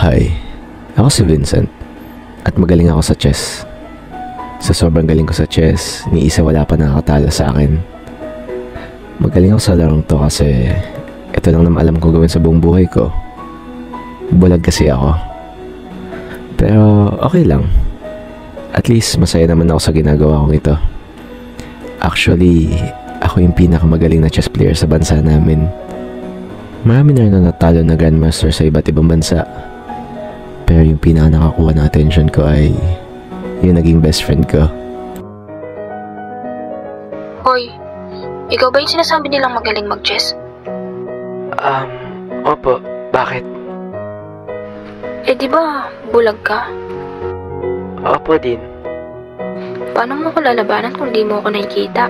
Hi, ako si Vincent at magaling ako sa chess. Sa sobrang galing ko sa chess, ni isa wala pa nakakatalo sa akin. Magaling ako sa larong to kasi ito lang naman alam ko gawin sa buong buhay ko. Bulag kasi ako. Pero okay lang. At least masaya naman ako sa ginagawa kong ito. Actually, ako yung pinakamagaling na chess player sa bansa namin. Marami na rin natalo na grandmaster sa iba't ibang bansa. Pero yung pinaka nakakuha ng attention ko ay yung naging best friend ko. Hoy, ikaw ba yung sinasabi nilang magaling mag-chess? Opo. Bakit? Eh di ba, bulag ka? Opo din. Paano mo ko lalabanan kung di mo ako nakikita?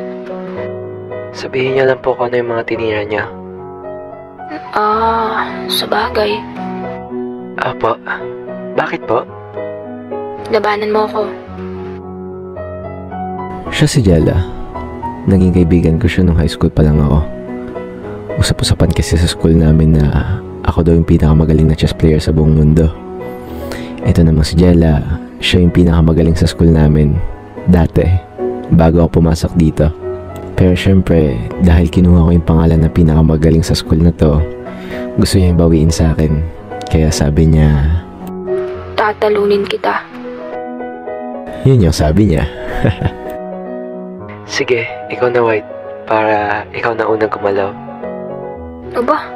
Sabihin niyo lang po kung ano yung mga tinira niya. Sabagay. Opo. Bakit po? Labanan mo ako. Siya si Jella. Naging kaibigan ko siya nung high school pa lang ako. Usap-usapan kasi sa school namin na ako daw yung pinakamagaling na chess player sa buong mundo. Ito namang si Jella, siya yung pinakamagaling sa school namin. Dati, bago ako pumasok dito. Pero syempre, dahil kinuha ko yung pangalan na pinakamagaling sa school na to, gusto niya yung bawiin sa akin. Kaya sabi niya, tatalunin kita. yun yung sabi niya. Sige, ikaw na White. Para ikaw na unang kumalaw. Aba,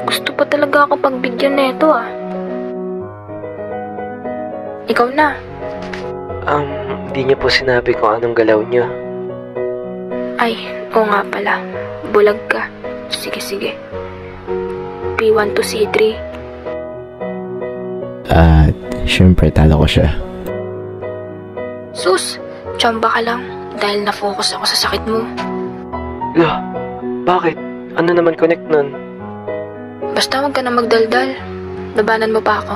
gusto pa talaga ako pagbigyan na ito Ikaw na. Hindi niyo po sinabi kung anong galaw niyo. Ay, oo nga pala. Bulag ka. Sige. P1 to C3. At syempre talo ko siya. Sus, tsamba ka lang dahil na-focus ako sa sakit mo. Lah, bakit? Ano naman connect nun? Basta wag ka na magdaldal. Labanan mo pa ako.